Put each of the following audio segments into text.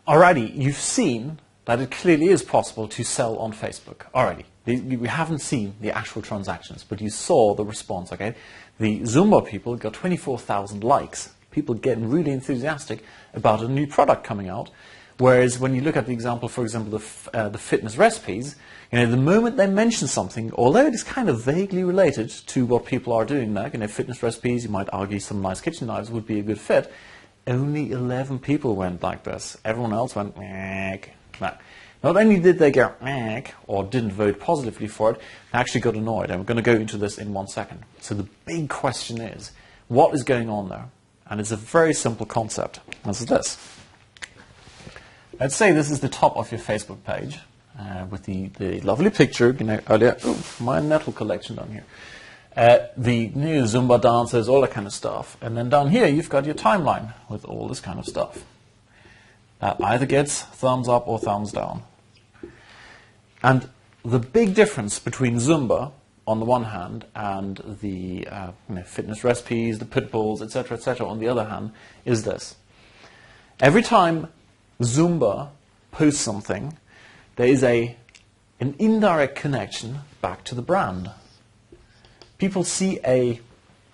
Alrighty, you've seen that it clearly is possible to sell on Facebook. Alrighty, we haven't seen the actual transactions, but you saw the response, okay? The Zumba people got 24,000 likes. People getting really enthusiastic about a new product coming out. Whereas when you look at the example, for example, the fitness recipes, the moment they mention something, although it is kind of vaguely related to what people are doing there, fitness recipes, you might argue some nice kitchen knives would be a good fit, only 11 people went like this. Everyone else went, meh. Not only did they go, meh, or didn't vote positively for it, they actually got annoyed. And we're going to go into this in 1 second. So the big question is, what is going on there? And it's a very simple concept. This is this. Let's say this is the top of your Facebook page with the lovely picture, earlier, my nettle collection down here. The new Zumba dancers, all that kind of stuff. And then down here, you've got your timeline with all this kind of stuff. That either gets thumbs up or thumbs down. And the big difference between Zumba, on the one hand, and the fitness recipes, the pit bulls, etc., on the other hand, is this. Every time Zumba posts something, there is an indirect connection back to the brand. People see an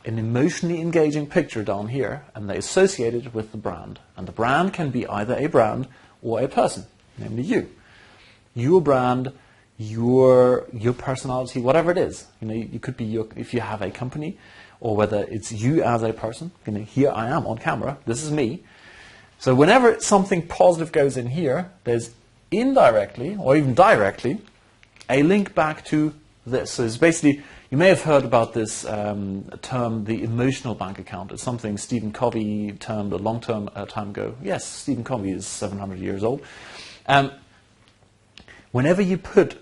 emotionally engaging picture down here, and they associate it with the brand. And the brand can be either a brand or a person, namely you. Your brand, your personality, whatever it is. You could be if you have a company, or whether it's you as a person. Here I am on camera. This is me. So whenever something positive goes in here, there's indirectly, or even directly, a link back to this. So it's basically, you may have heard about this term, the emotional bank account. It's something Stephen Covey termed a long time ago. Yes, Stephen Covey is 700 years old. Whenever you put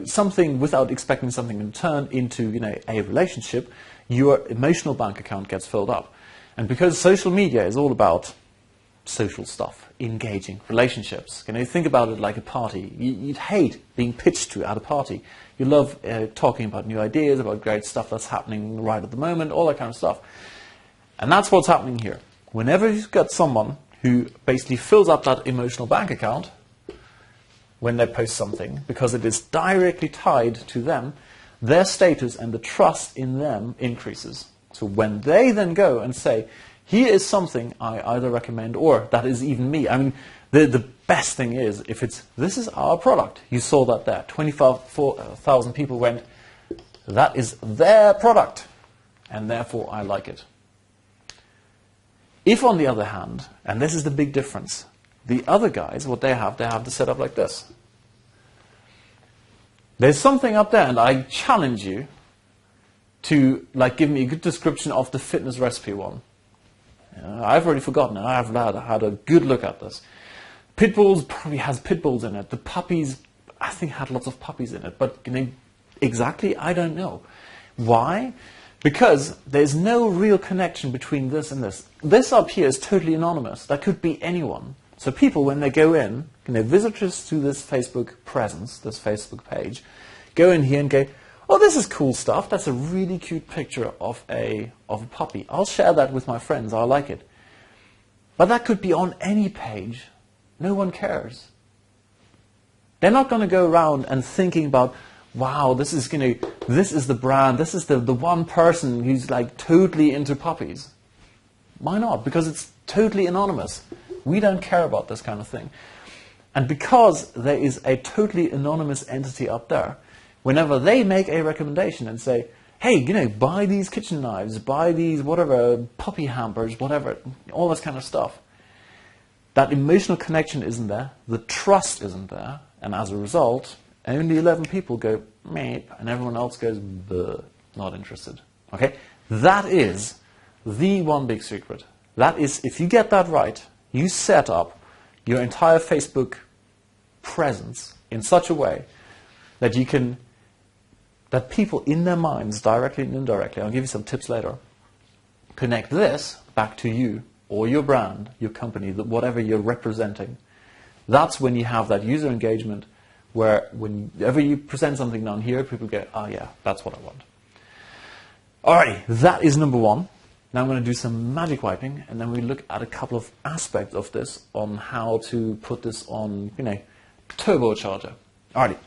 something without expecting something in turn into a relationship, your emotional bank account gets filled up. And because social media is all about social stuff, engaging, relationships. Think about it like a party. You'd hate being pitched to at a party. You love talking about new ideas, about great stuff that's happening right at the moment, all that kind of stuff. And that's what's happening here. Whenever you've got someone who basically fills up that emotional bank account when they post something, because it is directly tied to them, their status and the trust in them increases. So when they then go and say, here is something I either recommend or that is even me. I mean, the best thing is if it's, this is our product. You saw that there. 24,000 people went, that is their product, and therefore I like it. If, on the other hand, and this is the big difference, the other guys, what they have the setup like this. There's something up there, and I challenge you to give me a good description of the fitness recipe one. I've already forgotten it. I've had a good look at this. Pit bulls probably has pit bulls in it. The puppies, I think, had lots of puppies in it. But exactly, I don't know. Why? Because there's no real connection between this and this. This up here is totally anonymous. That could be anyone. So people, when they go in, visitors to this Facebook presence, this Facebook page, go in here and go, oh, this is cool stuff. That's a really cute picture of a puppy. I'll share that with my friends. I like it. But that could be on any page. No one cares. They're not going to go around and thinking about, wow, this is the brand. This is the one person who's totally into puppies. Why not? Because it's totally anonymous. We don't care about this kind of thing. And because there is a totally anonymous entity up there, whenever they make a recommendation and say, hey, buy these kitchen knives, buy these whatever, puppy hampers, whatever, all this kind of stuff, that emotional connection isn't there, the trust isn't there, and as a result, only 11 people go, meh, and everyone else goes, bleh, not interested. Okay? That is the one big secret. That is, if you get that right, you set up your entire Facebook presence in such a way that you can, that people in their minds, directly and indirectly, I'll give you some tips later, connect this back to you or your brand, your company, whatever you're representing. That's when you have that user engagement where whenever you present something down here, people go, oh yeah, that's what I want. Alrighty, that is number one. Now I'm going to do some magic wiping, and then we look at a couple of aspects of this on how to put this on, turbocharger. Alrighty.